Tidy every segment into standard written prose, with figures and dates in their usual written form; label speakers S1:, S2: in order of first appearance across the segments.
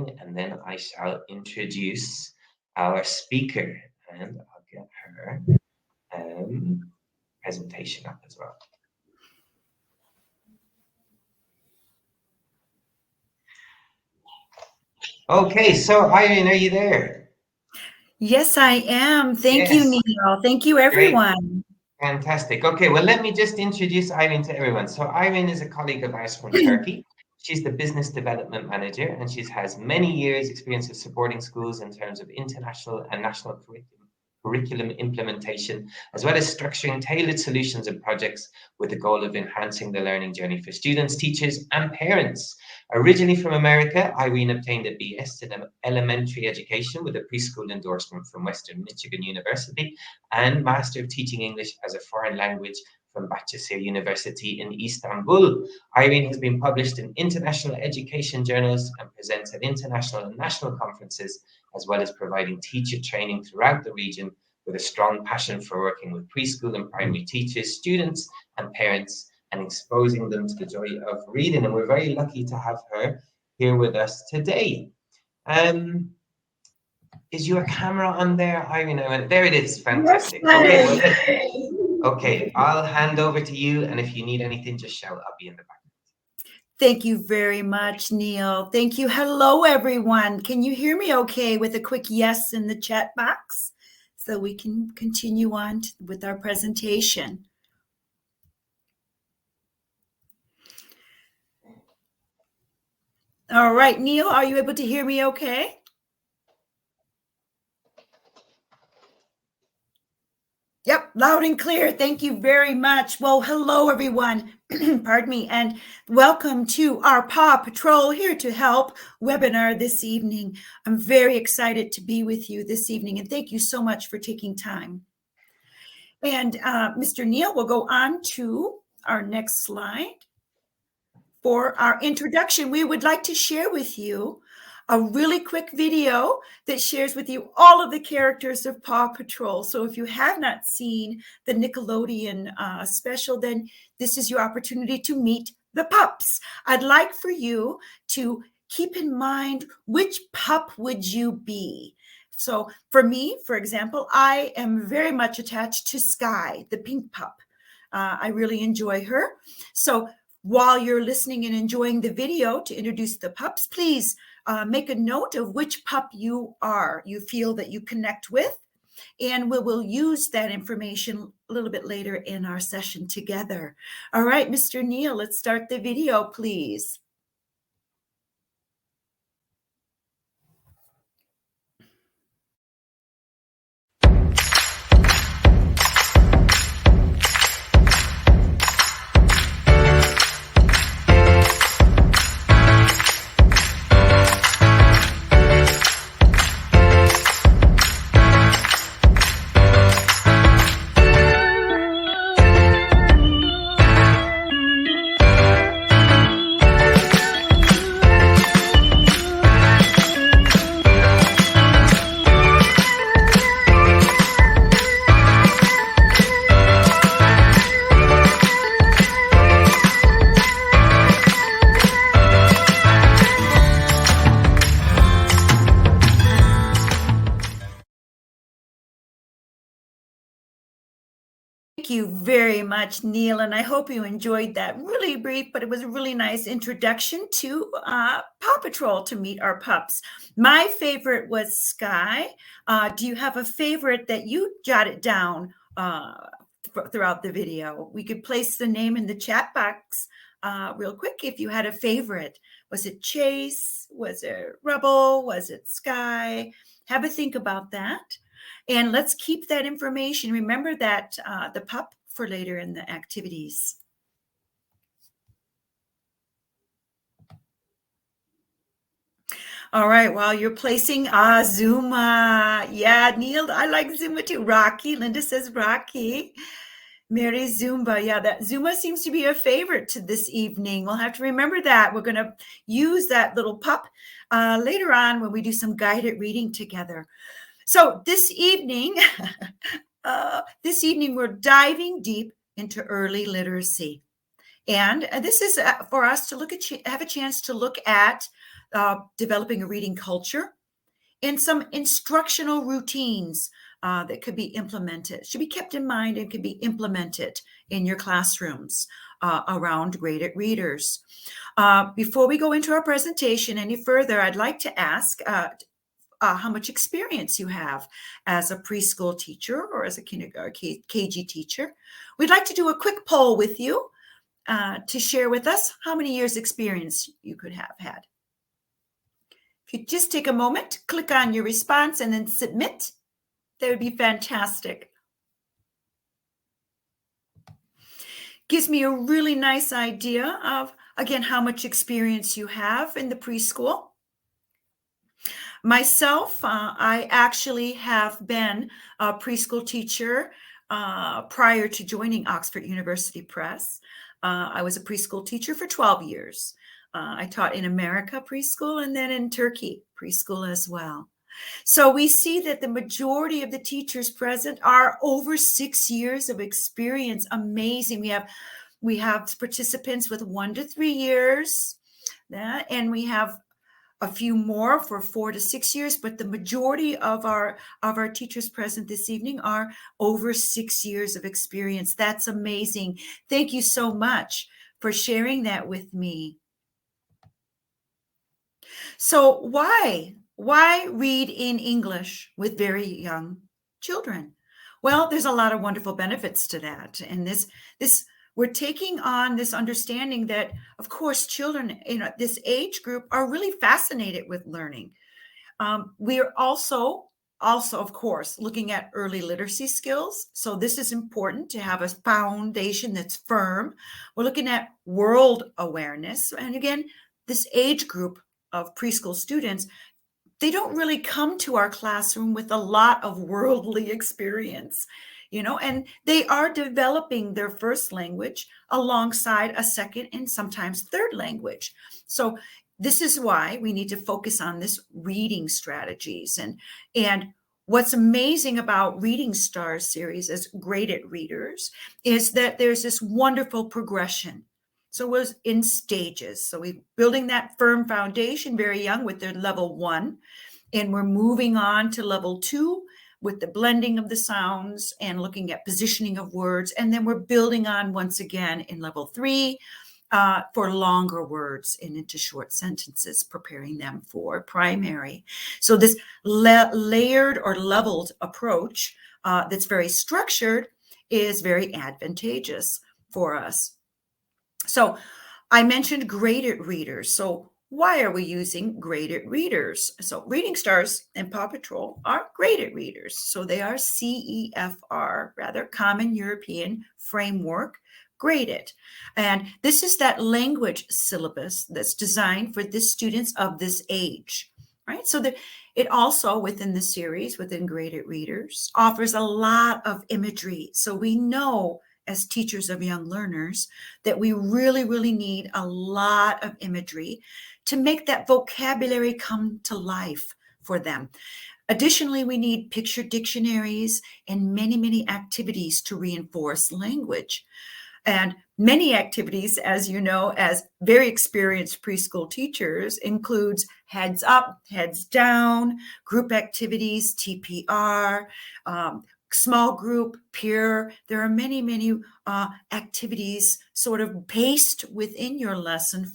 S1: sharing, and then I shall introduce our speaker, and I'll get her presentation up as well. Okay, so Irene, are you there?
S2: Yes, I am. Thank you, Neil. Thank you, everyone.
S1: Great. Fantastic. Okay, well, let me just introduce Irene to everyone. So Irene is a colleague of ours from Turkey. She's the business development manager, and she has many years' experience of supporting schools in terms of international and national curriculum implementation, as well as structuring tailored solutions and projects with the goal of enhancing the learning journey for students, teachers, and parents. Originally from America, Irene obtained a BS in elementary education with a preschool endorsement from Western Michigan University and Master of Teaching English as a Foreign Language from Bahçeşehir University in Istanbul. Irene has been published in international education journals and presents at international and national conferences, as well as providing teacher training throughout the region with a strong passion for working with preschool and primary teachers, students, and parents, and exposing them to the joy of reading. And we're very lucky to have her here with us today. Is your camera on there, Irene? There it is. Fantastic. Okay, I'll hand over to you, and if you need anything, just shout. I'll be in the back.
S2: Thank you very much, Neil. Thank you. Hello, everyone. Can you hear me okay with a quick yes in the chat box so we can continue on with our presentation? All right, Neil, are you able to hear me okay? Yep, loud and clear. Thank you very much. Well, hello, everyone. Pardon me. And welcome to our Paw Patrol Here to Help webinar this evening. I'm very excited to be with you this evening, and thank you so much for taking time. And Mr. Neil will go on to our next slide. For our introduction, we would like to share with you a really quick video that shares with you all of the characters of Paw Patrol. So if you have not seen the Nickelodeon special, then this is your opportunity to meet the pups. I'd like for you to keep in mind, which pup would you be? So for me, for example, I am very much attached to Sky, the pink pup. I really enjoy her. So while you're listening and enjoying the video to introduce the pups, please make a note of which pup you feel that you connect with, and we will use that information a little bit later in our session together. All right, Mr. Neil, let's start the video, please. Thank you very much, Neil, and I hope you enjoyed that really brief, but it was a really nice introduction to Paw Patrol, to meet our pups. My favorite was Sky. Do you have a favorite that you jotted down throughout the video? We could place the name in the chat box real quick if you had a favorite. Was it Chase? Was it Rebel? Was it Sky? Have a think about that. And let's keep that information. Remember that the pup for later in the activities. All right, while you're placing Zuma. Yeah, Neil, I like Zuma too. Rocky, Linda says Rocky. Mary Zumba. Yeah, that Zuma seems to be a favorite to this evening. We'll have to remember that. We're going to use that little pup later on when we do some guided reading together. So this evening, we're diving deep into early literacy. And this is for us to have a chance to look at developing a reading culture, and some instructional routines that could be implemented, should be kept in mind and could be implemented in your classrooms around graded readers. Before we go into our presentation any further, I'd like to ask how much experience you have as a preschool teacher or as a kindergarten KG teacher. We'd like to do a quick poll with you to share with us how many years experience you could have had. If you just take a moment, click on your response and then submit, that would be fantastic. Gives me a really nice idea of, again, how much experience you have in the preschool. Myself, I actually have been a preschool teacher prior to joining Oxford University Press. I was a preschool teacher for 12 years. I taught in America preschool and then in Turkey preschool as well. So we see that the majority of the teachers present are over 6 years of experience. Amazing. We have participants with 1 to 3 years, and we have a few more for 4 to 6 years, but the majority of our teachers present this evening are over 6 years of experience. That's amazing. Thank you so much for sharing that with me. So why read in English with very young children? Well, there's a lot of wonderful benefits to that. And this we're taking on this understanding that, of course, children in this age group are really fascinated with learning. We are also, of course, looking at early literacy skills. So this is important to have a foundation that's firm. We're looking at world awareness. And again, this age group of preschool students, they don't really come to our classroom with a lot of worldly experience, and they are developing their first language alongside a second and sometimes third language. So this is why we need to focus on this reading strategies. And what's amazing about Reading Stars series as graded readers is that there's this wonderful progression. So it was in stages. So we're building that firm foundation very young with their level 1, and we're moving on to level 2 with the blending of the sounds and looking at positioning of words. And then we're building on once again in level 3 for longer words and into short sentences, preparing them for primary. So this layered or leveled approach that's very structured is very advantageous for us. So I mentioned graded readers. So why are we using graded readers? So Reading Stars and Paw Patrol are graded readers. So they are CEFR, rather Common European Framework graded. And this is that language syllabus that's designed for the students of this age, right? So that it also, within the series, within graded readers, offers a lot of imagery. So we know as teachers of young learners that we really, really need a lot of imagery to make that vocabulary come to life for them. Additionally, we need picture dictionaries and many, many activities to reinforce language. And many activities, as you know, as very experienced preschool teachers, includes heads up, heads down, group activities, TPR, small group, peer. There are many, many activities sort of paced within your lesson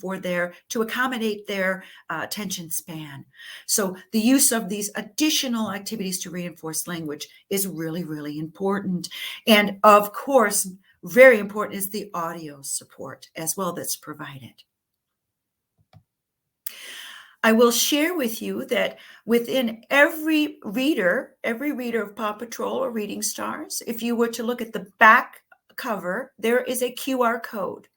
S2: to accommodate their attention span. So the use of these additional activities to reinforce language is really, really important. And of course, very important is the audio support as well that's provided. I will share with you that within every reader of Paw Patrol or Reading Stars, if you were to look at the back cover, there is a QR code.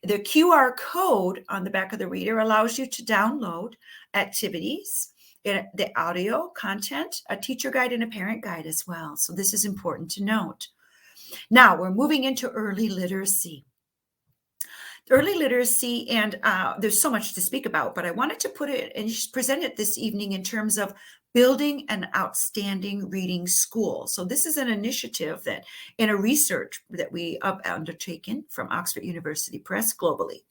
S2: The QR code on the back of the reader allows you to download activities, the audio content, a teacher guide, and a parent guide as well. So this is important to note. Now we're moving into early literacy. Early literacy, and there's so much to speak about, but I wanted to put it and present it this evening in terms of building an outstanding reading school. So this is an initiative that in a research that we have undertaken from Oxford University Press globally.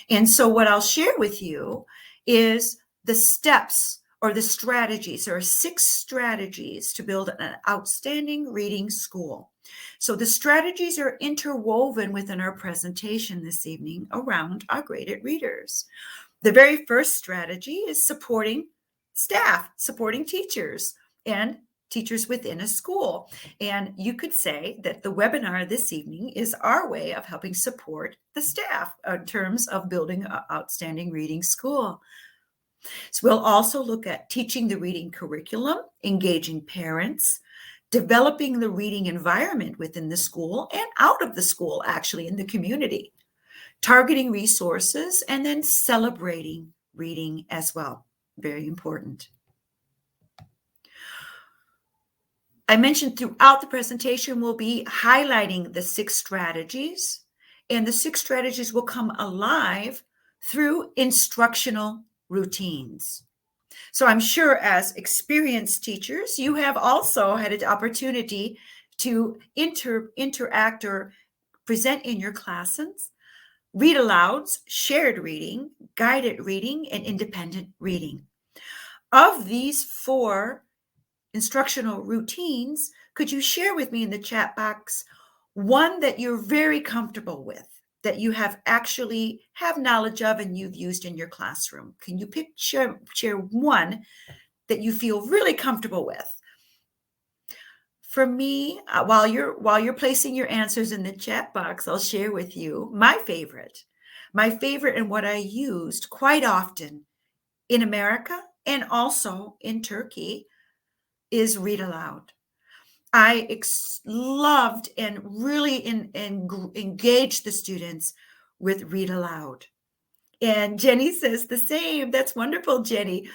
S2: And so what I'll share with you is the steps or the strategies. There are 6 strategies to build an outstanding reading school. So the strategies are interwoven within our presentation this evening around our graded readers. The very first strategy is supporting staff, supporting teachers and teachers within a school. And you could say that the webinar this evening is our way of helping support the staff in terms of building an outstanding reading school. So we'll also look at teaching the reading curriculum, engaging parents, developing the reading environment within the school and out of the school, actually in the community, targeting resources, and then celebrating reading as well. Very important. I mentioned throughout the presentation, we'll be highlighting the 6 strategies, and the 6 strategies will come alive through instructional routines. So I'm sure as experienced teachers, you have also had an opportunity to interact or present in your classes, read alouds, shared reading, guided reading, and independent reading. Of these 4 instructional routines, could you share with me in the chat box one that you're very comfortable with, that you have knowledge of and you've used in your classroom? Can you share one that you feel really comfortable with? For me, while you're placing your answers in the chat box, I'll share with you my favorite and what I used quite often in America and also in Turkey is read aloud. I loved and really engaged the students with read aloud. And Jenny says the same. That's wonderful, Jenny.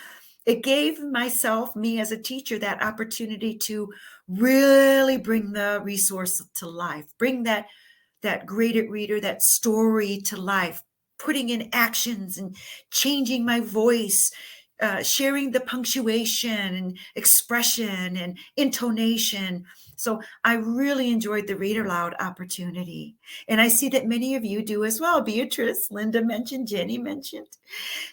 S2: It gave me as a teacher, that opportunity to really bring the resource to life, bring that graded reader, that story to life, putting in actions and changing my voice, sharing the punctuation and expression and intonation. So I really enjoyed the read aloud opportunity. And I see that many of you do as well. Beatrice, Linda mentioned, Jenny mentioned.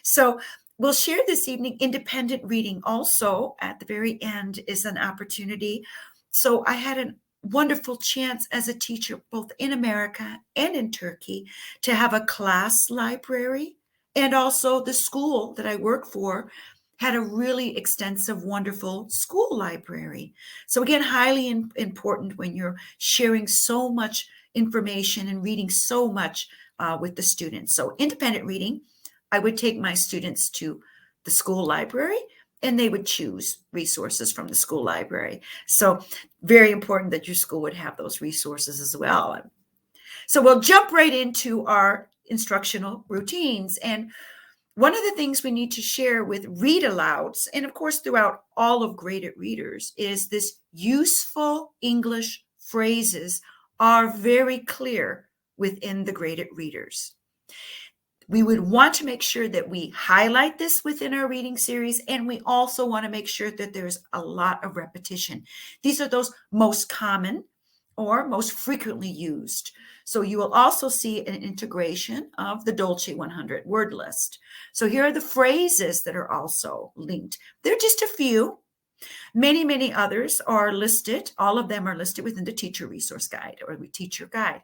S2: So we'll share this evening. Independent reading also at the very end is an opportunity. So I had a wonderful chance as a teacher, both in America and in Turkey, to have a class library. And also the school that I work for had a really extensive, wonderful school library. So again, highly important when you're sharing so much information and reading so much with the students. So independent reading, I would take my students to the school library and they would choose resources from the school library. So very important that your school would have those resources as well. So we'll jump right into our instructional routines. And one of the things we need to share with read alouds, and of course throughout all of graded readers, is this useful English phrases are very clear within the graded readers. We would want to make sure that we highlight this within our reading series, and we also want to make sure that there's a lot of repetition. These are those most common or most frequently used. So you will also see an integration of the Dolce 100 word list. So here are the phrases that are also linked. They're just a few. Many, many others are listed. All of them are listed within the teacher resource guide or the teacher guide.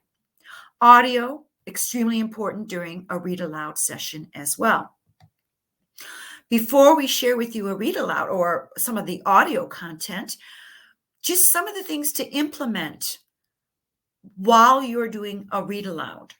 S2: Audio, extremely important during a read aloud session as well. Before we share with you a read aloud or some of the audio content, just some of the things to implement while you're doing a read aloud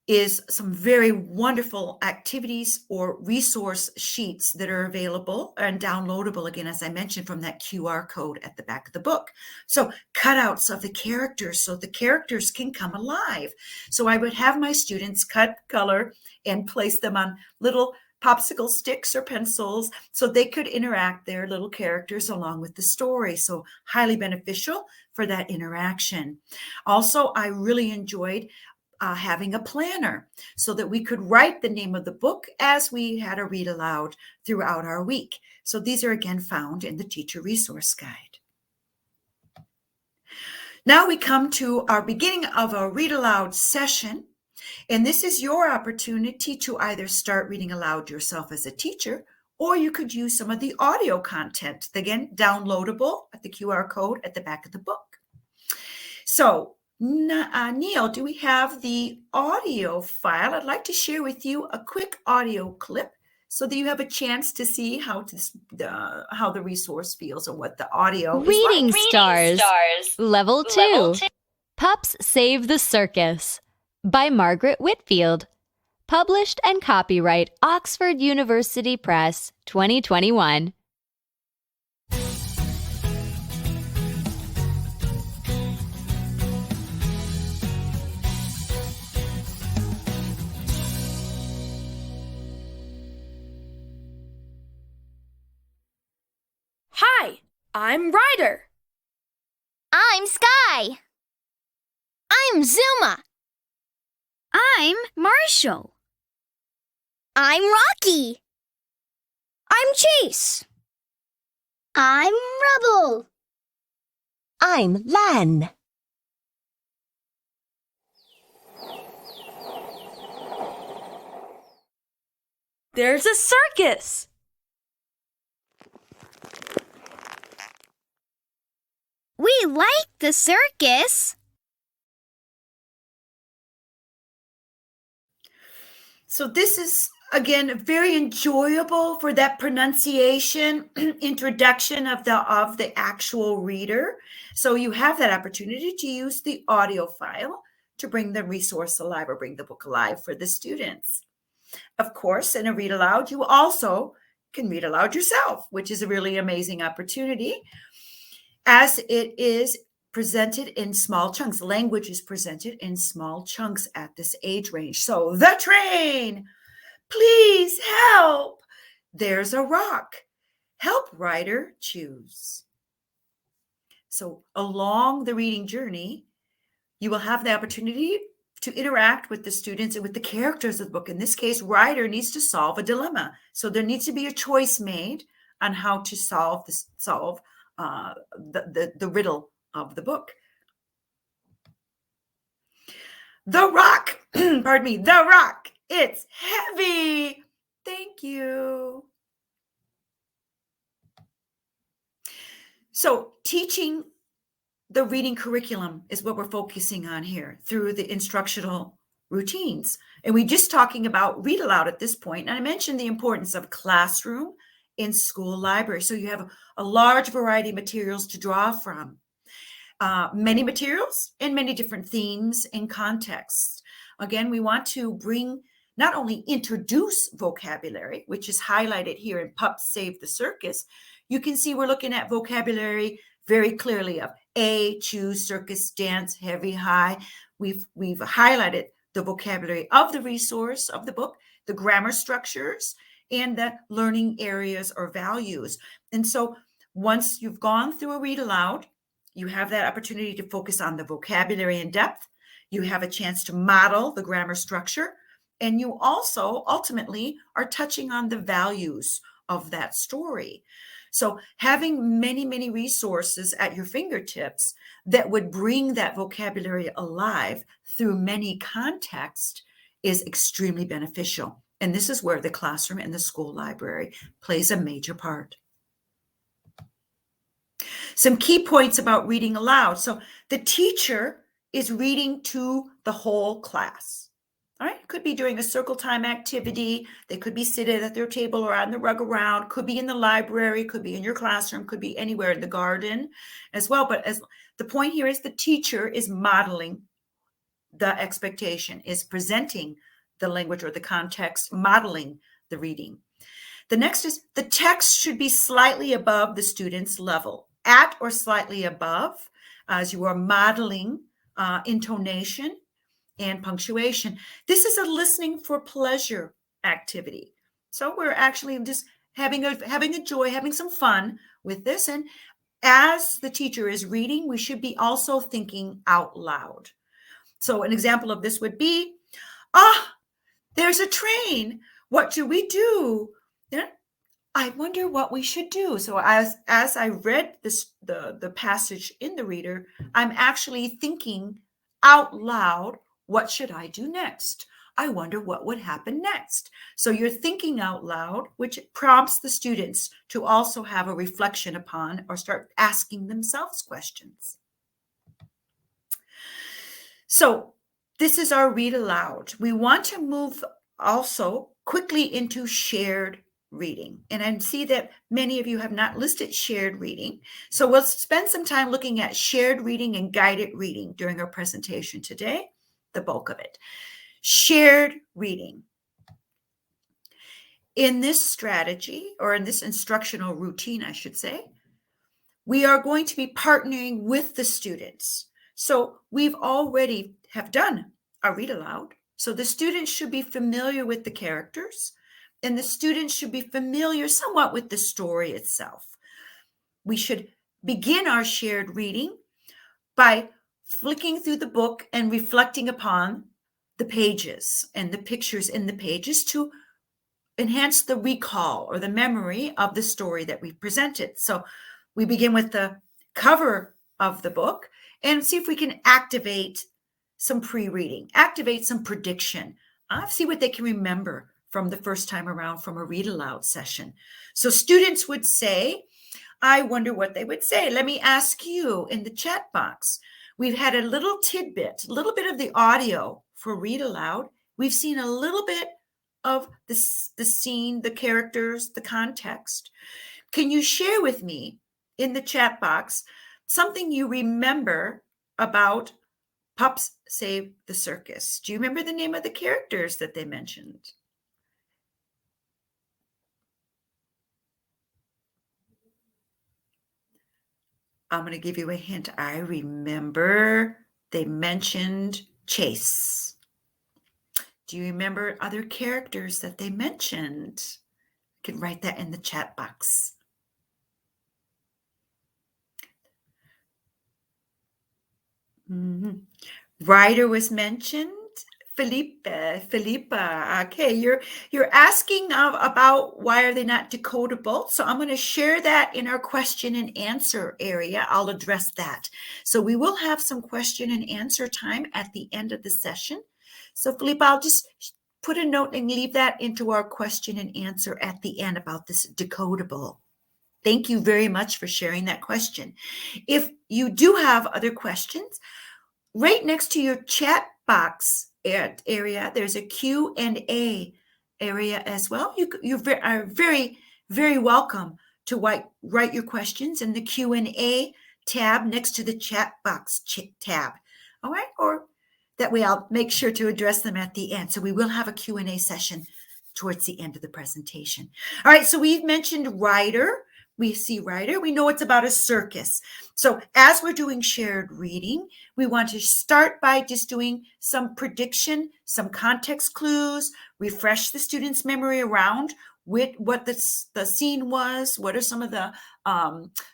S2: is some very wonderful activities or resource sheets that are available and downloadable, again, as I mentioned, from that QR code at the back of the book. So cutouts of the characters so the characters can come alive. So I would have my students cut, color, and place them on little popsicle sticks or pencils so they could interact their little characters along with the story. So highly beneficial for that interaction. Also, I really enjoyed having a planner so that we could write the name of the book as we had a read aloud throughout our week. So these are again found in the teacher resource guide. Now we come to our beginning of our read aloud session. And this is your opportunity to either start reading aloud yourself as a teacher or you could use some of the audio content, again, downloadable at the QR code at the back of the book. So, Neil, do we have the audio file? I'd like to share with you a quick audio clip so that you have a chance to see how the resource feels or what the audio is like.
S3: Reading Stars, Level 2, Pups Save the Circus by Margaret Whitfield. Published and copyright Oxford University Press, 2021.
S4: Hi, I'm Ryder.
S5: I'm Sky. I'm Zuma. I'm Marshall. I'm Rocky. I'm Chase. I'm Rubble.
S6: I'm Lan.
S4: There's a circus.
S5: We like the circus.
S2: So this is, again, very enjoyable for that pronunciation introduction of the actual reader. So you have that opportunity to use the audio file to bring the resource alive or bring the book alive for the students. Of course, in a read aloud, you also can read aloud yourself, which is a really amazing opportunity, as it is presented in small chunks. Language is presented in small chunks at this age range. So, the train, please help. There's a rock. Help, Ryder, choose. So, along the reading journey, you will have the opportunity to interact with the students and with the characters of the book. In this case, Ryder needs to solve a dilemma. So, there needs to be a choice made on how to solve the riddle of the book. The rock, pardon me, the rock, it's heavy. Thank you. So teaching the reading curriculum is what we're focusing on here through the instructional routines. And we're just talking about read aloud at this point. And I mentioned the importance of classroom in school library. So you have a large variety of materials to draw from. Many materials and many different themes and contexts. Again, we want to not only introduce vocabulary, which is highlighted here in Pups Save the Circus. You can see we're looking at vocabulary very clearly of choose, circus, dance, heavy, high. We've highlighted the vocabulary of the resource of the book, the grammar structures, and the learning areas or values. And so once you've gone through a read aloud, you have that opportunity to focus on the vocabulary in depth. You have a chance to model the grammar structure. And you also ultimately are touching on the values of that story. So having many, many resources at your fingertips that would bring that vocabulary alive through many contexts is extremely beneficial. And this is where the classroom and the school library plays a major part. Some key points about reading aloud. So the teacher is reading to the whole class. All right, could be during a circle time activity. They could be seated at their table or on the rug around, could be in the library, could be in your classroom, could be anywhere in the garden as well. But as the point here is the teacher is modeling the expectation, is presenting the language or the context, modeling the reading. The next is the text should be slightly above the student's level, at or slightly above, as you are modeling intonation and punctuation. This is a listening for pleasure activity. So we're actually just having a joy, having some fun with this. And as the teacher is reading, we should be also thinking out loud. So an example of this would be, there's a train. What should we do? I wonder what we should do. So as I read the passage in the reader, I'm actually thinking out loud, what should I do next? I wonder what would happen next. So you're thinking out loud, which prompts the students to also have a reflection upon or start asking themselves questions. So this is our read aloud. We want to move also quickly into shared reading. And I see that many of you have not listed shared reading. So we'll spend some time looking at shared reading and guided reading during our presentation today, the bulk of it. Shared reading. In this strategy, or in this instructional routine, I should say, we are going to be partnering with the students. So we've already have done a read aloud. So the students should be familiar with the characters, and the students should be familiar somewhat with the story itself. We should begin our shared reading by flicking through the book and reflecting upon the pages and the pictures in the pages to enhance the recall or the memory of the story that we presented. So we begin with the cover of the book and see if we can activate some pre-reading, activate some prediction, see what they can remember from the first time around from a read aloud session. So students would say, I wonder what they would say. Let me ask you in the chat box. We've had a little tidbit, a little bit of the audio for read aloud. We've seen a little bit of the scene, the characters, the context. Can you share with me in the chat box something you remember about Pups Save the Circus? Do you remember the name of the characters that they mentioned? I'm going to give you a hint. I remember they mentioned Chase. Do you remember other characters that they mentioned? You can write that in the chat box. Ryder was mentioned. Philippa. Okay, you're asking about why are they not decodable. So I'm going to share that in our question and answer area. I'll address that. So we will have some question and answer time at the end of the session. So Philippa, I'll just put a note and leave that into our question and answer at the end about this decodable. Thank you very much for sharing that question. If you do have other questions, right next to your chat box area, there's a Q&A area as well. You are very, very welcome to write your questions in the Q&A tab next to the chat box tab. All right, or that way I'll make sure to address them at the end. So we will have a Q&A session towards the end of the presentation. All right, so we've mentioned Ryder. We see Ryder. We know it's about a circus. So as we're doing shared reading, we want to start by just doing some prediction, some context clues, refresh the student's memory around with what the scene was. What are some of the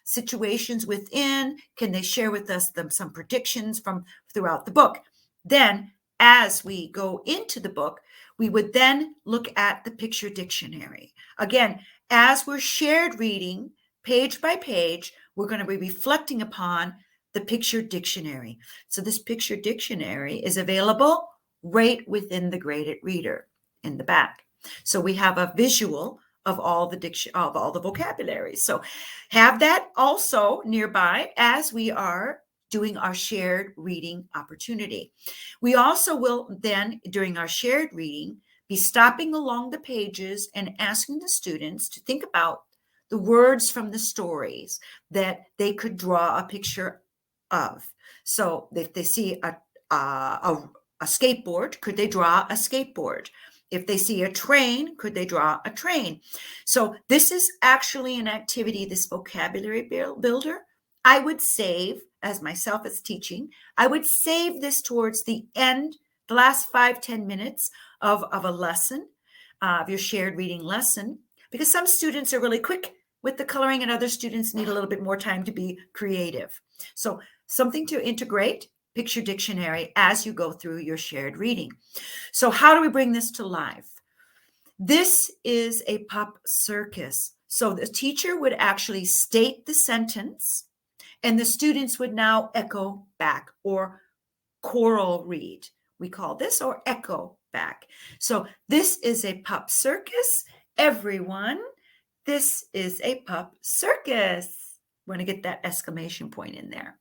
S2: situations within? Can they share with us some predictions from throughout the book? Then, as we go into the book, we would then look at the picture dictionary. Again, as we're shared reading, page by page, we're going to be reflecting upon the picture dictionary. So this picture dictionary is available right within the graded reader in the back. So we have a visual of all the vocabulary. So have that also nearby as we are doing our shared reading opportunity. We also will then, during our shared reading, be stopping along the pages and asking the students to think about the words from the stories that they could draw a picture of. So if they see a skateboard, could they draw a skateboard? If they see a train, could they draw a train? So this is actually an activity, this vocabulary builder. I would save, as myself as teaching, I would save this towards the end, the last 5-10 minutes of a lesson, of your shared reading lesson, because some students are really quick with the coloring and other students need a little bit more time to be creative. So something to integrate, picture dictionary, as you go through your shared reading. So how do we bring this to life? This is a pup circus. So the teacher would actually state the sentence and the students would now echo back or choral read. We call this, or echo back. So this is a pup circus. Everyone, this is a pup circus. Want to get that exclamation point in there.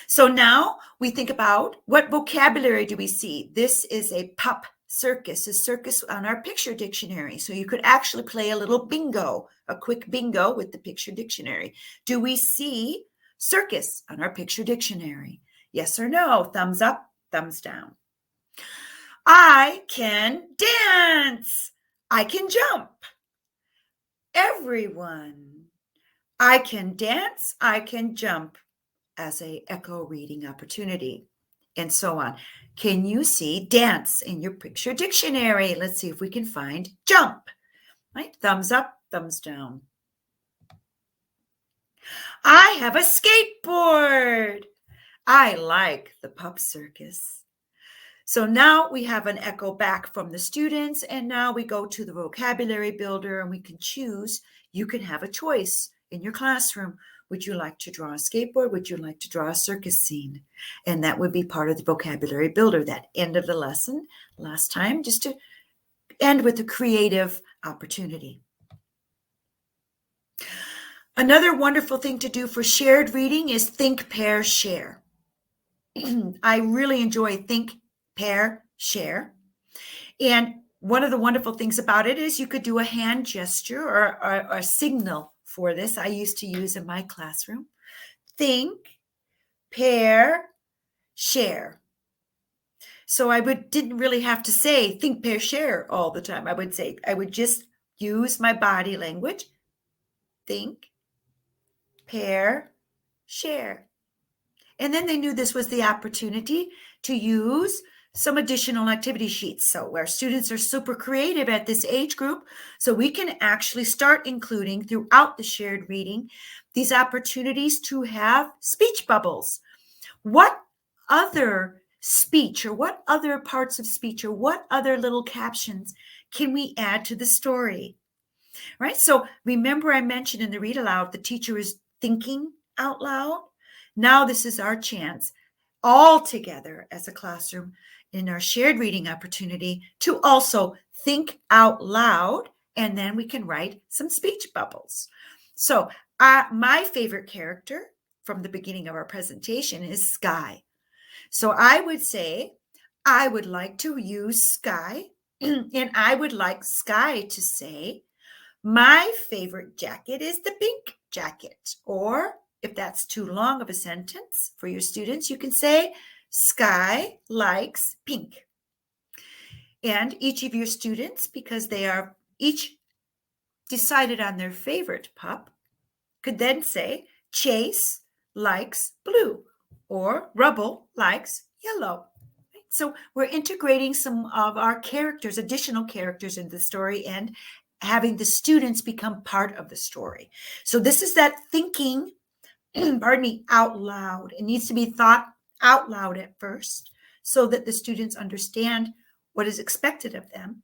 S2: So now we think about what vocabulary do we see? This is a pup circus, a circus on our picture dictionary. So you could actually play a little bingo, a quick bingo with the picture dictionary. Do we see circus on our picture dictionary? Yes or no? Thumbs up, thumbs down. I can dance. I can jump. Everyone. I can dance. I can jump as a echo reading opportunity, and so on. Can you see dance in your picture dictionary? Let's see if we can find jump. Right? Thumbs up, thumbs down. I have a skateboard. I like the pup circus. So now we have an echo back from the students, and now we go to the vocabulary builder and we can choose. You can have a choice in your classroom. Would you like to draw a skateboard? Would you like to draw a circus scene? And that would be part of the vocabulary builder, that end of the lesson last time, just to end with a creative opportunity. Another wonderful thing to do for shared reading is think, pair, share. I really enjoy think, pair, share. And one of the wonderful things about it is you could do a hand gesture or a signal for this. I used to use in my classroom. Think, pair, share. So I didn't really have to say think, pair, share all the time. I would just use my body language. Think, pair, share. And then they knew this was the opportunity to use some additional activity sheets. So our students are super creative at this age group, so we can actually start including throughout the shared reading these opportunities to have speech bubbles. What other speech or what other parts of speech or what other little captions can we add to the story? Right? So remember I mentioned in the read aloud, the teacher is thinking out loud. Now this is our chance all together as a classroom in our shared reading opportunity to also think out loud, and then we can write some speech bubbles. So my favorite character from the beginning of our presentation is Sky. So I would say, I would like to use Sky, and I would like Sky to say, my favorite jacket is the pink jacket. Or if that's too long of a sentence for your students, you can say, Sky likes pink. And each of your students, because they are each decided on their favorite pup, could then say, Chase likes blue, or Rubble likes yellow. So we're integrating some of our characters, additional characters in the story, and having the students become part of the story. So this is that thinking, out loud. It needs to be thought out loud at first so that the students understand what is expected of them.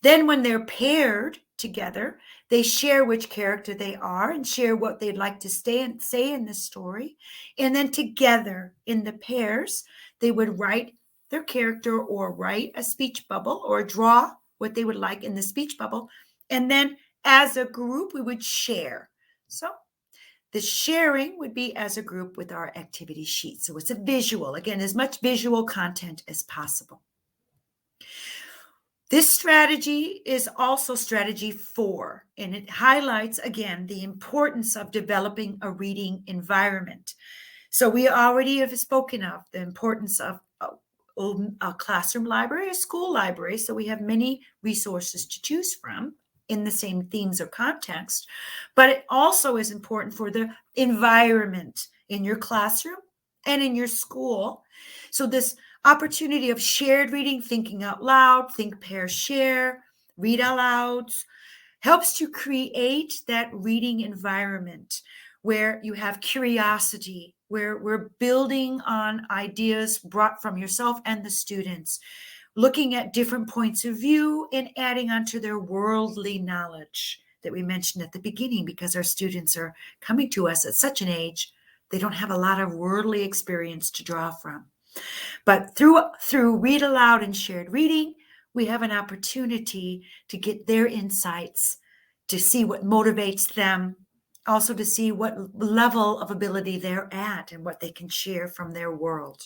S2: Then when they're paired together, they share which character they are and share what they'd like to say in the story. And then together in the pairs, they would write their character or write a speech bubble or draw what they would like in the speech bubble. And then as a group, we would share. So the sharing would be as a group with our activity sheet. So it's a visual, again, as much visual content as possible. This strategy is also strategy 4, and it highlights, again, the importance of developing a reading environment. So we already have spoken of the importance of a classroom library, a school library. So we have many resources to choose from in the same themes or context, but it also is important for the environment in your classroom and in your school. So this opportunity of shared reading, thinking out loud, think, pair, share, read alouds, helps to create that reading environment where you have curiosity, where we're building on ideas brought from yourself and the students, looking at different points of view and adding onto their worldly knowledge that we mentioned at the beginning, because our students are coming to us at such an age, they don't have a lot of worldly experience to draw from. But through read aloud and shared reading, we have an opportunity to get their insights, to see what motivates them, also to see what level of ability they're at and what they can share from their world.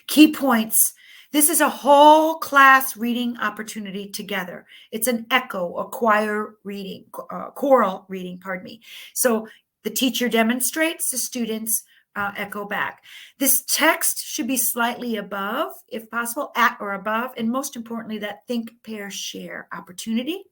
S2: Key points. This is a whole class reading opportunity together. It's an echo, a choral reading, pardon me. So the teacher demonstrates, the students echo back. This text should be slightly above, if possible, at or above, and most importantly, that think, pair, share opportunity.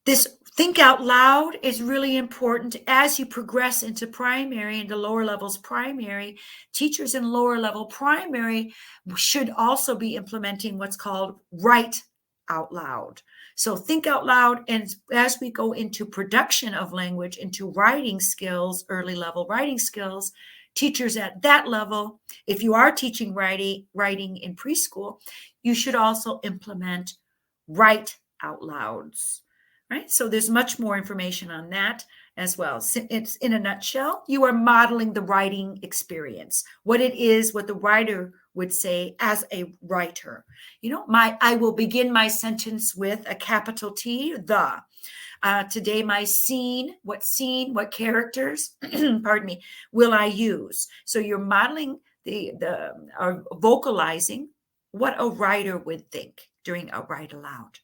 S2: This think out loud is really important as you progress into primary, into lower levels primary. Teachers in lower level primary should also be implementing what's called write out loud. So think out loud, and as we go into production of language, into writing skills, early level writing skills, teachers at that level, if you are teaching writing in preschool, you should also implement write out louds. Right? So there's much more information on that as well. It's in a nutshell, you are modeling the writing experience, what it is, what the writer would say as a writer. You know, I will begin my sentence with a capital T, the. Today, my scene, what characters, pardon me, will I use? So you're modeling or vocalizing what a writer would think during a write aloud.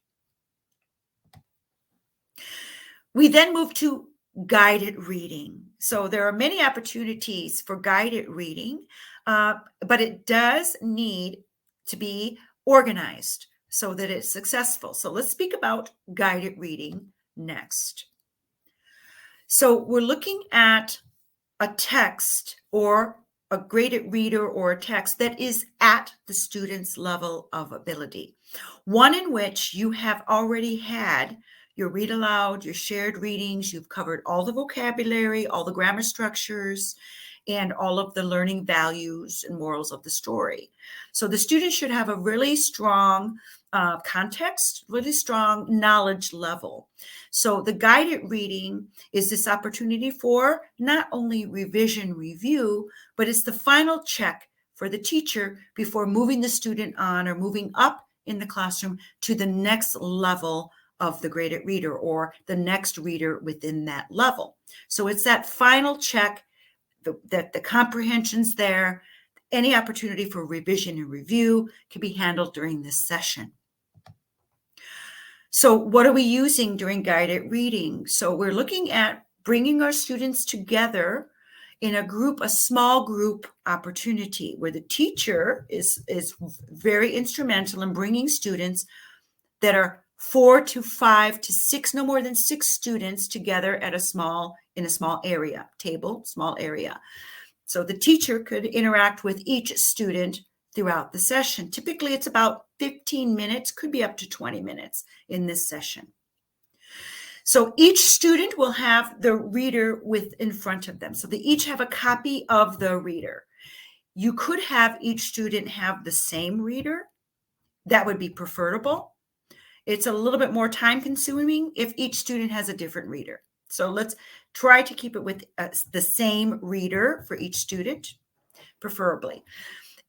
S2: We then move to guided reading. So there are many opportunities for guided reading, but it does need to be organized so that it's successful. So let's speak about guided reading next. So we're looking at a text or a graded reader or a text that is at the student's level of ability, one in which you have already had your read aloud, your shared readings, you've covered all the vocabulary, all the grammar structures, and all of the learning values and morals of the story. So the student should have a really strong context, really strong knowledge level. So the guided reading is this opportunity for not only revision review, but it's the final check for the teacher before moving the student on or moving up in the classroom to the next level of the graded reader or the next reader within that level. So it's that final check that the comprehension's there. Any opportunity for revision and review can be handled during this session. So what are we using during guided reading? So we're looking at bringing our students together in a small group opportunity where the teacher is very instrumental in bringing students that are 4 to 5 to 6, no more than 6 students together in a small area, small area. So the teacher could interact with each student throughout the session. Typically, it's about 15 minutes, could be up to 20 minutes in this session. So each student will have the reader in front of them. So they each have a copy of the reader. You could have each student have the same reader. That would be preferable. It's a little bit more time consuming if each student has a different reader. So let's try to keep it with the same reader for each student, preferably.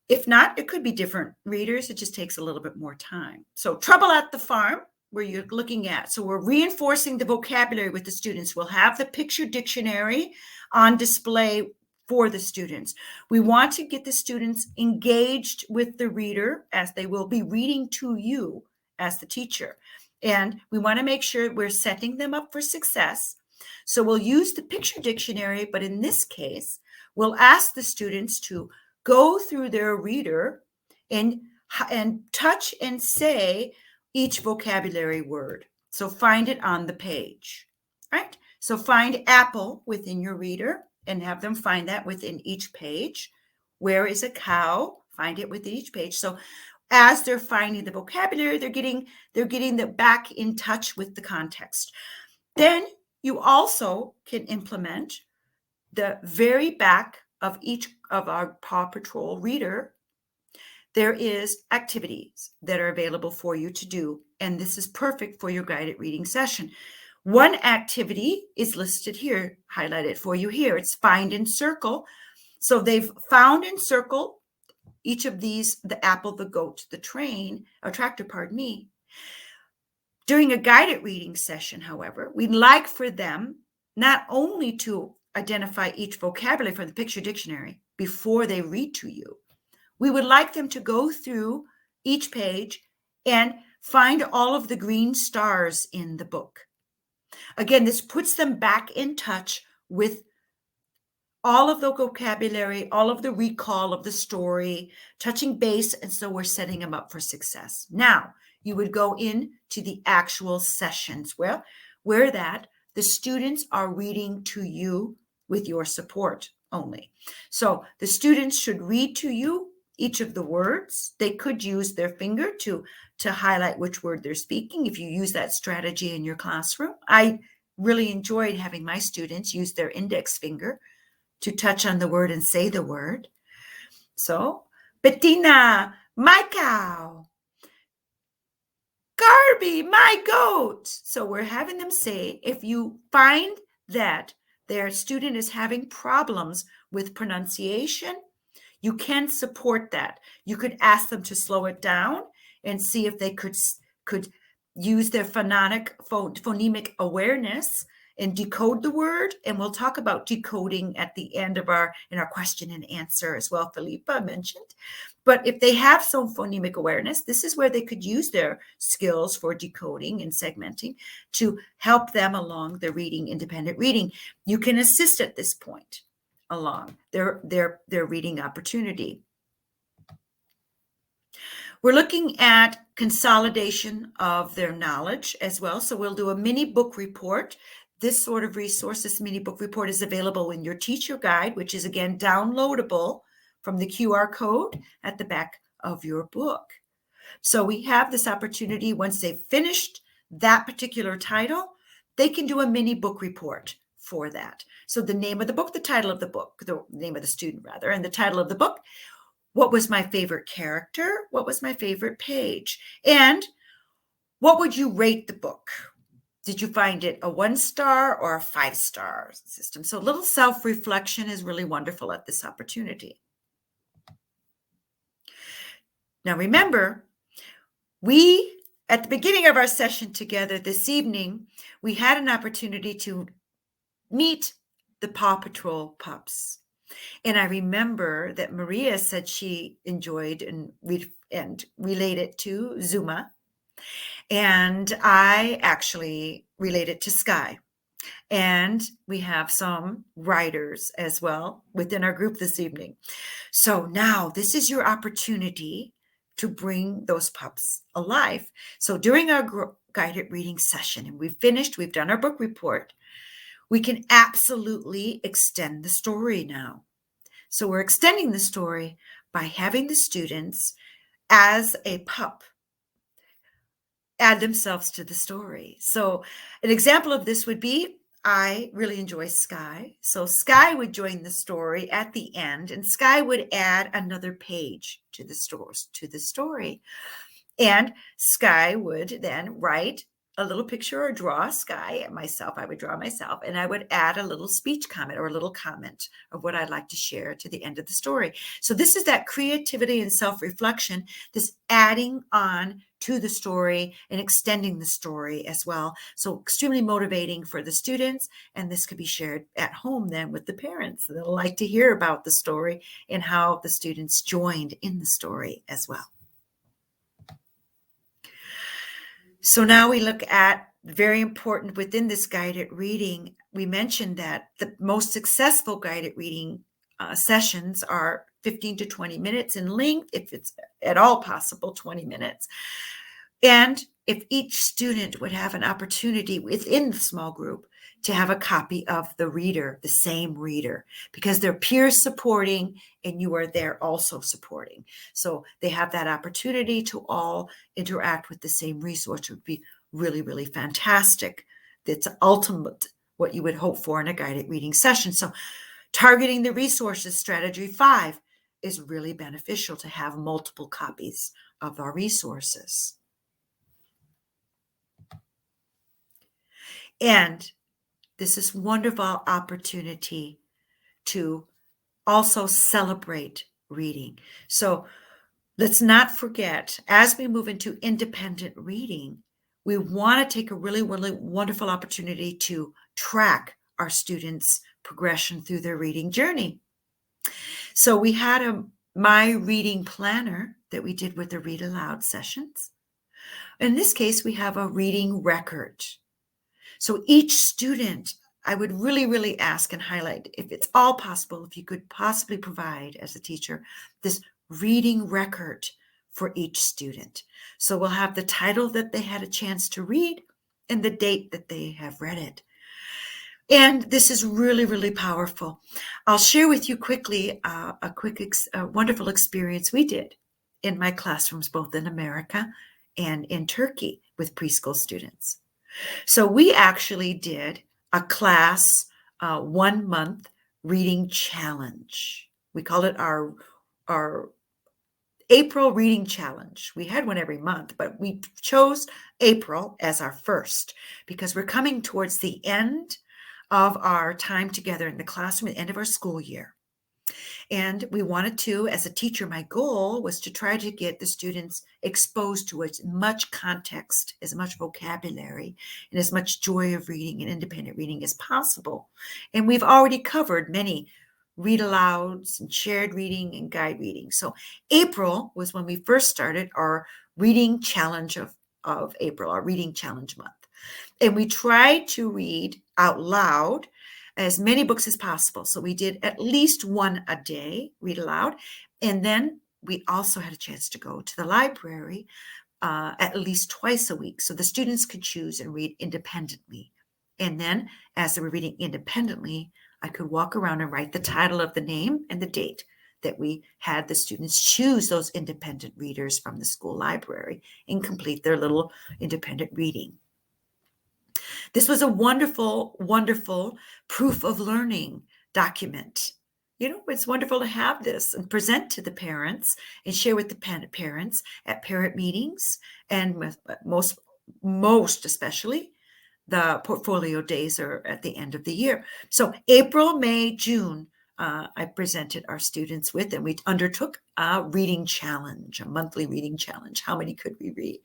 S2: If not, it could be different readers. It just takes a little bit more time. So Trouble at the Farm, where you're looking at. So we're reinforcing the vocabulary with the students. We'll have the picture dictionary on display for the students. We want to get the students engaged with the reader as they will be reading to you as the teacher. And we want to make sure we're setting them up for success. So we'll use the picture dictionary, but in this case, we'll ask the students to go through their reader and touch and say each vocabulary word. So find it on the page, right? So find apple within your reader and have them find that within each page. Where is a cow? Find it within each page. So as they're finding the vocabulary, they're getting back in touch with the context. Then you also can implement the very back of each of our Paw Patrol reader. There is activities that are available for you to do, and this is perfect for your guided reading session. One activity is listed here, highlighted for you here. It's find and circle So they've found and circled each of these, the apple, the goat, the train, or tractor, pardon me. During a guided reading session, however, we'd like for them not only to identify each vocabulary from the picture dictionary before they read to you, we would like them to go through each page and find all of the green stars in the book. Again, this puts them back in touch with all of the vocabulary, all of the recall of the story, touching base, and so we're setting them up for success. Now, you would go into the actual sessions where that the students are reading to you with your support only. So the students should read to you each of the words. They could use their finger to highlight which word they're speaking if you use that strategy in your classroom. I really enjoyed having my students use their index finger to touch on the word and say the word. So, Bettina, my cow. Garby, my goat. So we're having them say, if you find that their student is having problems with pronunciation, you can support that. You could ask them to slow it down and see if they could use their phonemic awareness and decode the word. And we'll talk about decoding at the end of our question and answer as well, Philippa mentioned. But if they have some phonemic awareness, this is where they could use their skills for decoding and segmenting to help them along their reading, independent reading. You can assist at this point along their reading opportunity. We're looking at consolidation of their knowledge as well. So we'll do a mini book report. This sort of resource, this mini book report, is available in your teacher guide, which is again downloadable from the QR code at the back of your book. So we have this opportunity, once they've finished that particular title, they can do a mini book report for that. So the name of the book, the title of the book, the name of the student rather, and the title of the book. What was my favorite character? What was my favorite page? And what would you rate the book? Did you find it a 1-star or a 5-star system? So a little self-reflection is really wonderful at this opportunity. Now remember, at the beginning of our session together this evening, we had an opportunity to meet the Paw Patrol pups. And I remember that Maria said she enjoyed and related to Zuma. And I actually related to Sky. And we have some writers as well within our group this evening. So now this is your opportunity to bring those pups alive. So during our guided reading session, and we've done our book report, we can absolutely extend the story now. So we're extending the story by having the students, as a pup, add themselves to the story. So an example of this would be, I really enjoy Sky. So Sky would join the story at the end, and Sky would add another page to the story. And Sky would then write a little picture or draw Sky myself. I would draw myself, and I would add a little speech comment or a little comment of what I'd like to share to the end of the story. So this is that creativity and self-reflection, this adding on to the story and extending the story as well. So extremely motivating for the students, and this could be shared at home then with the parents. They'll like to hear about the story and how the students joined in the story as well. So now we look at, very important within this guided reading, we mentioned that the most successful guided reading sessions are 15 to 20 minutes in length, if it's at all possible, 20 minutes. And if each student would have an opportunity within the small group to have a copy of the reader, the same reader, because they're peers supporting and you are there also supporting. So they have that opportunity to all interact with the same resource. It would be really, really fantastic. That's ultimate what you would hope for in a guided reading session. So targeting the resources, strategy 5, is really beneficial to have multiple copies of our resources. And this is wonderful opportunity to also celebrate reading. So let's not forget, as we move into independent reading, we want to take a really, really wonderful opportunity to track our students' progression through their reading journey. So we had a My Reading Planner that we did with the Read Aloud sessions. In this case, we have a reading record. So each student, I would really, really ask and highlight, if it's all possible, if you could possibly provide as a teacher, this reading record for each student. So we'll have the title that they had a chance to read and the date that they have read it. And this is really, really powerful. I'll share with you quickly a wonderful experience we did in my classrooms, both in America and in Turkey with preschool students. So we actually did a class 1 month reading challenge. We call it our April reading challenge. We had one every month, but we chose April as our first because we're coming towards the end of our time together in the classroom at the end of our school year. And we wanted to, as a teacher, my goal was to try to get the students exposed to as much context, as much vocabulary, and as much joy of reading and independent reading as possible. And we've already covered many read alouds and shared reading and guide reading. So April was when we first started our reading challenge of April, our reading challenge month. And we tried to read out loud as many books as possible. So we did at least one a day, read aloud. And then we also had a chance to go to the library at least twice a week. So the students could choose and read independently. And then as they were reading independently, I could walk around and write the title of the name and the date that we had the students choose those independent readers from the school library and complete their little independent reading. This was a wonderful, wonderful proof of learning document. You know, it's wonderful to have this and present to the parents and share with the parents at parent meetings and with most especially the portfolio days are at the end of the year. So April, May, June, I presented our students with, and we undertook a reading challenge, a monthly reading challenge. How many could we read?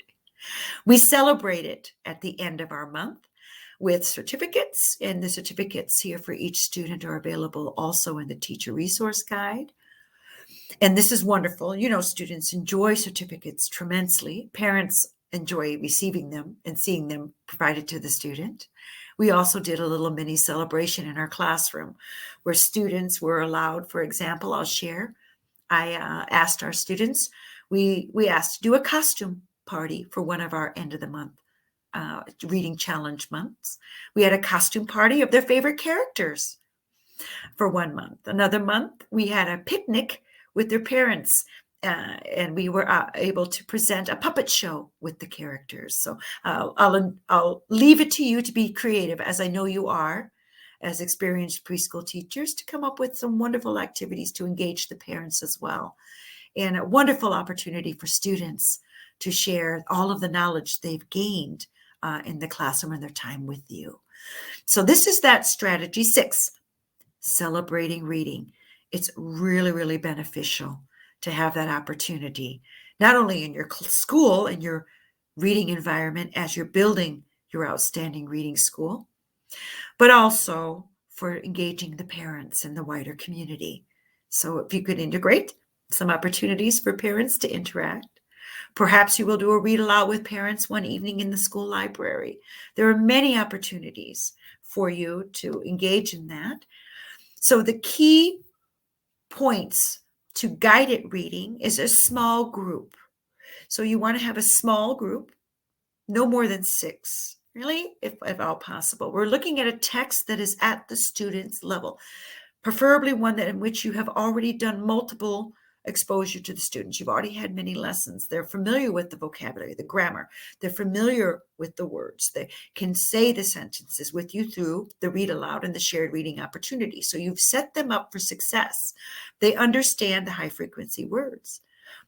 S2: We celebrated at the end of our month with certificates, and the certificates here for each student are available also in the teacher resource guide. And this is wonderful. You know, students enjoy certificates tremendously. Parents enjoy receiving them and seeing them provided to the student. We also did a little mini celebration in our classroom where students were allowed, for example, I'll share. I asked our students, we asked to do a costume party for one of our end of the month reading challenge months. We had a costume party of their favorite characters for 1 month. Another month, we had a picnic with their parents, and we were able to present a puppet show with the characters. So I'll leave it to you to be creative, as I know you are, as experienced preschool teachers, to come up with some wonderful activities to engage the parents as well. And a wonderful opportunity for students to share all of the knowledge they've gained in the classroom and their time with you. So this is that strategy 6, celebrating reading. It's really, really beneficial to have that opportunity, not only in your school and your reading environment as you're building your outstanding reading school, but also for engaging the parents and the wider community. So if you could integrate some opportunities for parents to interact. Perhaps you will do a read aloud with parents one evening in the school library. There are many opportunities for you to engage in that. So the key points to guided reading is a small group. So you want to have a small group, no more than 6, really, if at all possible. We're looking at a text that is at the student's level, preferably one that in which you have already done multiple exposure to the students. You've already had many lessons. They're familiar with the vocabulary, the grammar. They're familiar with the words. They can say the sentences with you through the read aloud and the shared reading opportunity. So you've set them up for success. They understand the high frequency words.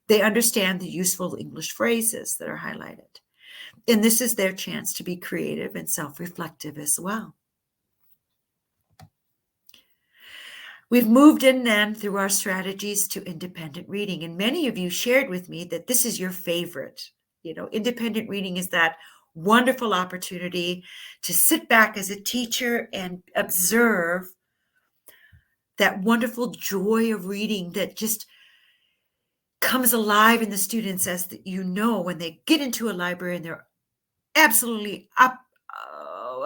S2: They understand the useful English phrases that are highlighted. And this is their chance to be creative and self-reflective as well. We've moved in then through our strategies to independent reading. And many of you shared with me that this is your favorite. Independent reading is that wonderful opportunity to sit back as a teacher and observe that wonderful joy of reading that just comes alive in the students as when they get into a library and they're absolutely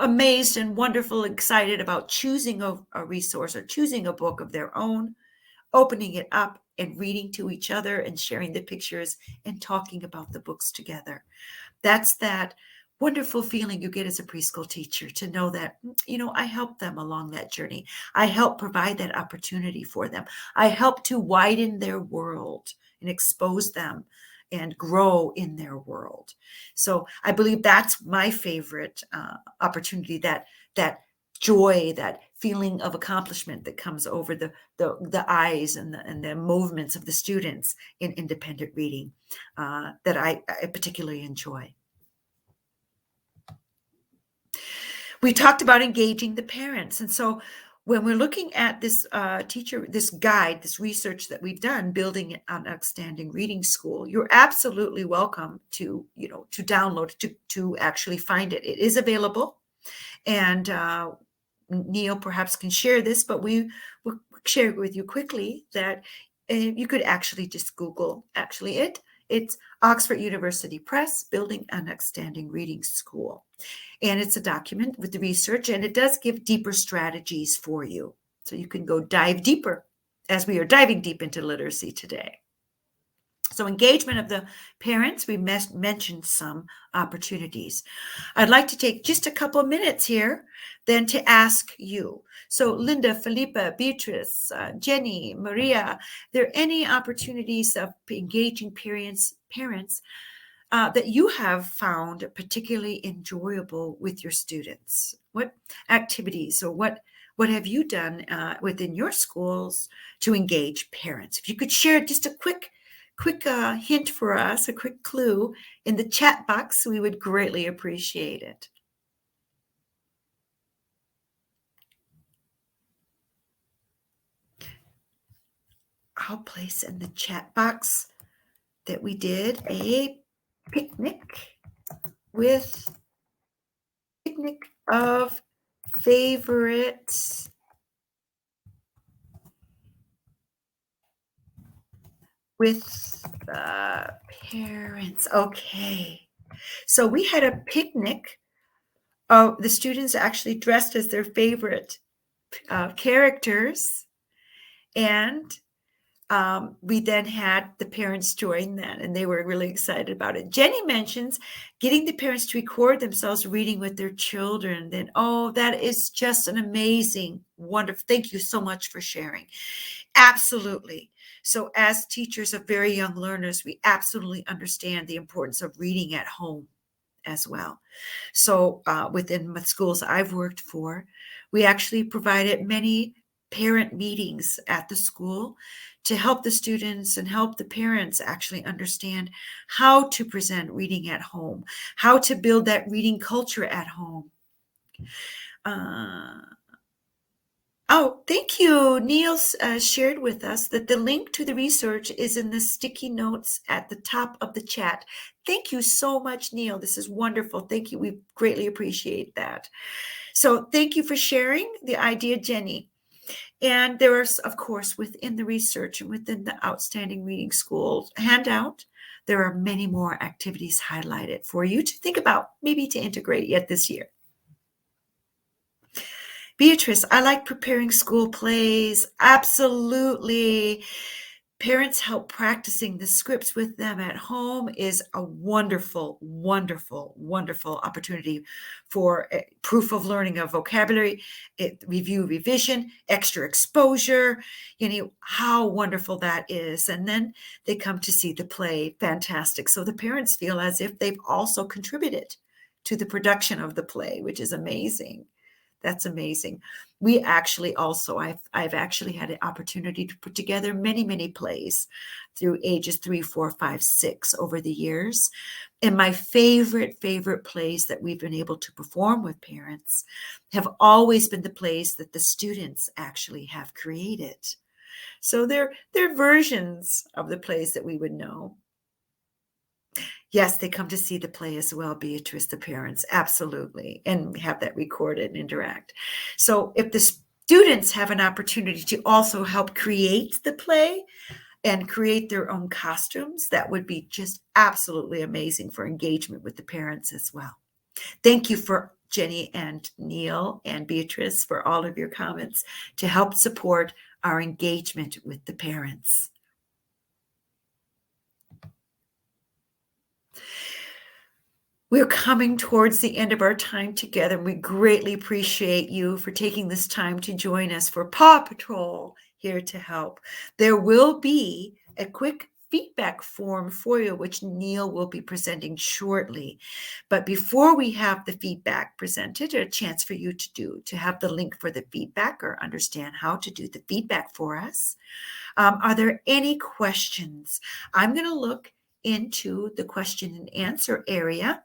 S2: amazed and wonderful, excited about choosing a resource or choosing a book of their own, opening it up and reading to each other and sharing the pictures and talking about the books together. That's that wonderful feeling you get as a preschool teacher to know that, I help them along that journey. I help provide that opportunity for them. I help to widen their world and expose them and grow in their world. So I believe that's my favorite opportunity, that joy, that feeling of accomplishment that comes over the eyes and the movements of the students in independent reading that I particularly enjoy. We talked about engaging the parents. And so when we're looking at this this guide, this research that we've done, building an outstanding reading school, you're absolutely welcome to download it, to actually find it. It is available. And Neil perhaps can share this, but we will share it with you quickly that you could actually just Google it. It's Oxford University Press, Building an Outstanding Reading School. And it's a document with the research, and it does give deeper strategies for you. So you can go dive deeper, as we are diving deep into literacy today. So engagement of the parents, we mentioned some opportunities. I'd like to take just a couple of minutes here then to ask you. So Linda, Felipa, Beatrice, Jenny, Maria, are there any opportunities of engaging parents that you have found particularly enjoyable with your students? What activities or what have you done within your schools to engage parents? If you could share just a quick hint for us, a quick clue in the chat box, we would greatly appreciate it. I'll place in the chat box that we did a picnic of favorites with parents. Okay. So we had a picnic of the students actually dressed as their favorite characters. And we then had the parents join that, and they were really excited about it. Jenny mentions getting the parents to record themselves reading with their children. Then, that is just an amazing, wonderful. Thank you so much for sharing. Absolutely. So as teachers of very young learners, we absolutely understand the importance of reading at home as well. So within the schools I've worked for, we actually provided many parent meetings at the school to help the students and help the parents actually understand how to present reading at home, how to build that reading culture at home. Thank you. Neil shared with us that the link to the research is in the sticky notes at the top of the chat. Thank you so much, Neil. This is wonderful. Thank you. We greatly appreciate that. So thank you for sharing the idea, Jenny. And there is, of course, within the research and within the Outstanding Reading School handout, there are many more activities highlighted for you to think about, maybe to integrate yet this year. Beatrice, I like preparing school plays. Absolutely. Parents help practicing the scripts with them at home is a wonderful, wonderful, wonderful opportunity for proof of learning of vocabulary, review, revision, extra exposure. How wonderful that is. And then they come to see the play. Fantastic. So the parents feel as if they've also contributed to the production of the play, which is amazing. That's amazing. We actually also, I've actually had an opportunity to put together many, many plays through ages 3, 4, 5, 6 over the years. And my favorite plays that we've been able to perform with parents have always been the plays that the students actually have created. So they're versions of the plays that we would know. Yes, they come to see the play as well, Beatrice, the parents, absolutely, and have that recorded and interact. So if the students have an opportunity to also help create the play and create their own costumes, that would be just absolutely amazing for engagement with the parents as well. Thank you for Jenny and Neil and Beatrice for all of your comments to help support our engagement with the parents. We're coming towards the end of our time together. We greatly appreciate you for taking this time to join us for Paw Patrol, here to help. There will be a quick feedback form for you, which Neil will be presenting shortly. But before we have the feedback presented, a chance for you to have the link for the feedback or understand how to do the feedback for us. Are there any questions? I'm going to look into the question and answer area.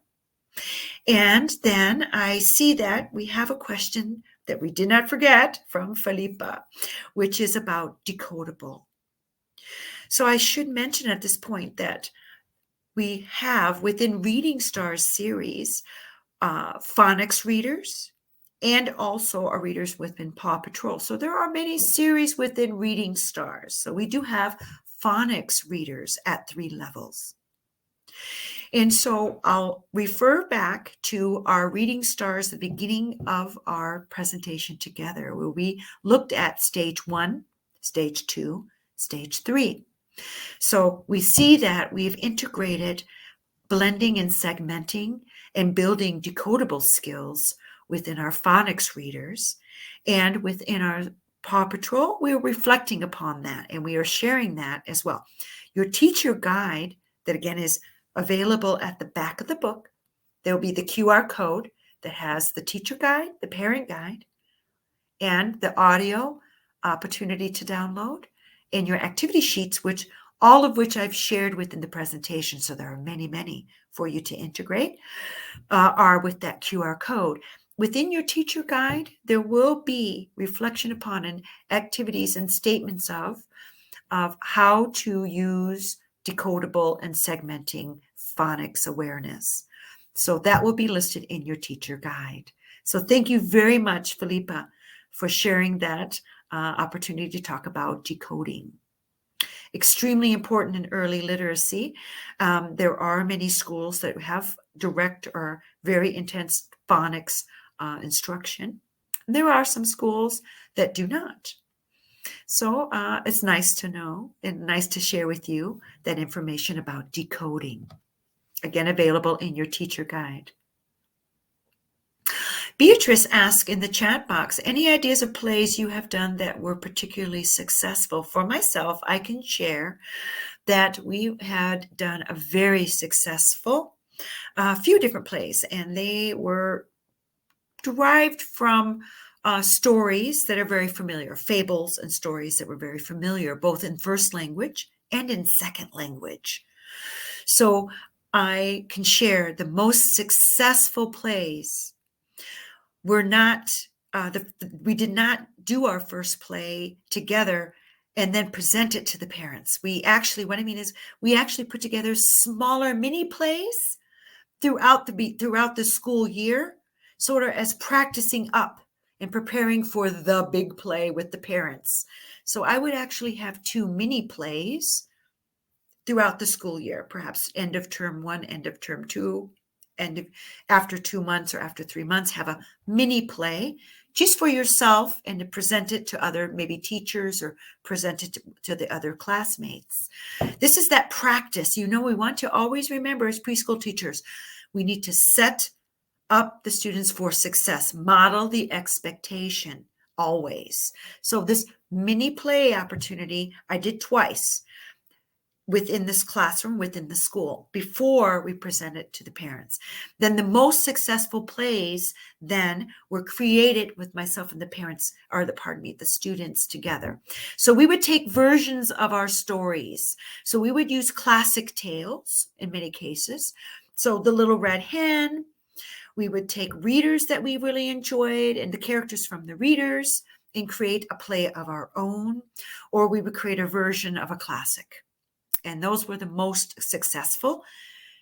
S2: And then I see that we have a question that we did not forget from Felipa, which is about decodable. So I should mention at this point that we have within Reading Stars series, phonics readers and also our readers within Paw Patrol. So there are many series within Reading Stars. So we do have phonics readers at 3 levels. And so I'll refer back to our Reading Stars, the beginning of our presentation together, where we looked at stage 1, stage 2, stage 3. So we see that we've integrated blending and segmenting and building decodable skills within our phonics readers, and within our Paw Patrol, we're reflecting upon that and we are sharing that as well. Your teacher guide, that again is available at the back of the book. There will be the QR code that has the teacher guide, the parent guide, and the audio opportunity to download, and your activity sheets, which all of which I've shared within the presentation. So there are many, many for you to integrate, are with that QR code. Within your teacher guide, there will be reflection upon and activities and statements of how to use decodable and segmenting phonics awareness. So that will be listed in your teacher guide. So thank you very much, Felipa, for sharing that opportunity to talk about decoding. Extremely important in early literacy. There are many schools that have direct or very intense phonics instruction. There are some schools that do not. So it's nice to know and nice to share with you that information about decoding. Again, available in your teacher guide. Beatrice asked in the chat box, any ideas of plays you have done that were particularly successful? For myself, I can share that we had done a very successful few different plays, and they were derived from stories that are very familiar, fables and stories that were very familiar, both in first language and in second language. So I can share the most successful plays were not, we did not do our first play together and then present it to the parents. We actually, what I mean is we actually put together smaller mini plays throughout the school year, sort of as practicing up and preparing for the big play with the parents. So I would actually have 2 mini plays throughout the school year, perhaps end of term 1, end of term 2, and after 2 months or after 3 months, have a mini play just for yourself and to present it to other maybe teachers or present it to the other classmates. This is that practice. We want to always remember as preschool teachers, we need to set up the students for success, model the expectation always. So this mini play opportunity, I did twice. within this classroom, within the school, before we present it to the parents. Then the most successful plays then were created with myself and the parents, or the students together. So we would take versions of our stories. So we would use classic tales in many cases. So The Little Red Hen, we would take readers that we really enjoyed and the characters from the readers and create a play of our own, or we would create a version of a classic. And those were the most successful,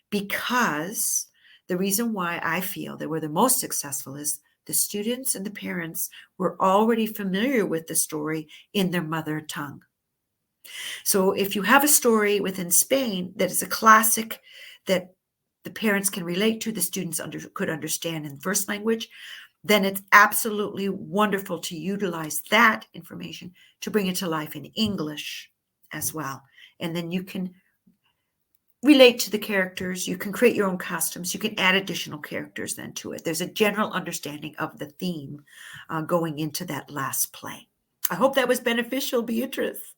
S2: because the reason why I feel they were the most successful is the students and the parents were already familiar with the story in their mother tongue. So if you have a story within Spain that is a classic that the parents can relate to, the students could understand in first language, then it's absolutely wonderful to utilize that information to bring it to life in English as well. And then you can relate to the characters. You can create your own costumes. You can add additional characters then to it. There's a general understanding of the theme going into that last play. I hope that was beneficial, Beatrice.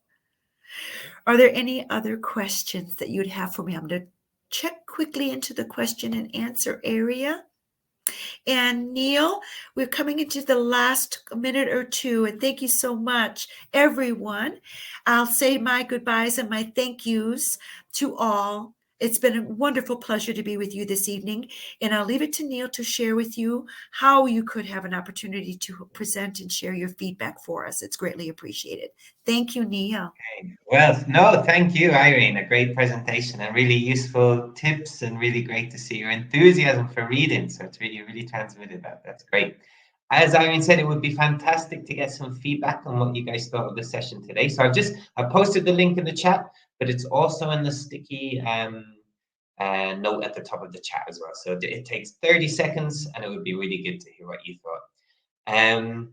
S2: Are there any other questions that you'd have for me? I'm going to check quickly into the question and answer area. And Neil, we're coming into the last minute or two, and thank you so much, everyone. I'll say my goodbyes and my thank yous to all. It's been a wonderful pleasure to be with you this evening, and I'll leave it to Neil to share with you how you could have an opportunity to present and share your feedback for us. It's greatly appreciated. Thank you, Neil.
S1: Okay. Well, no, thank you, Irene. A great presentation and really useful tips, and really great to see your enthusiasm for reading. So it's really transmitted that. That's great. As Irene said, it would be fantastic to get some feedback on what you guys thought of the session today. So I posted the link in the chat, but it's also in the sticky note at the top of the chat as well. So it takes 30 seconds, and it would be really good to hear what you thought.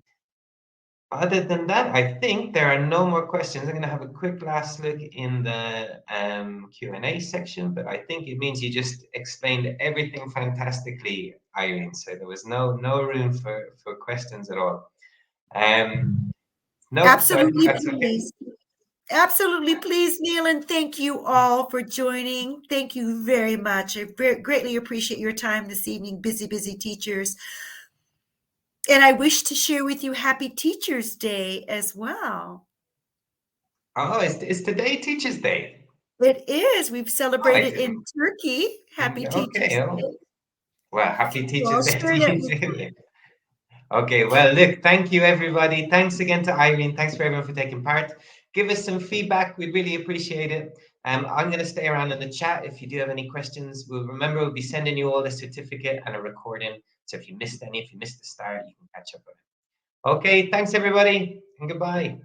S1: Other than that, I think there are no more questions. I'm going to have a quick last look in the Q&A section, but I think it means you just explained everything fantastically, Irene. So there was no room for questions at all. No, so I think
S2: Absolutely,
S1: that's okay.
S2: please. Absolutely, please, Neil, and thank you all for joining. Thank you very much. I greatly appreciate your time this evening, busy teachers. And I wish to share with you Happy Teachers Day as well.
S1: Oh, is today Teachers' Day?
S2: It is. We've celebrated
S1: didn't-
S2: in Turkey Happy Teachers
S1: Okay.
S2: Day.
S1: Well, Happy
S2: So I'll
S1: Teachers' Day
S2: share
S1: to
S2: that
S1: you
S2: with you.
S1: too. Okay, well, look, thank you, everybody. Thanks again to Irene. Thanks for everyone for taking part. Give us some feedback. We'd really appreciate it. I'm going to stay around in the chat. If you do have any questions, we'll be sending you all a certificate and a recording. So if you missed the start, you can catch up on it. Okay, thanks, everybody, and goodbye.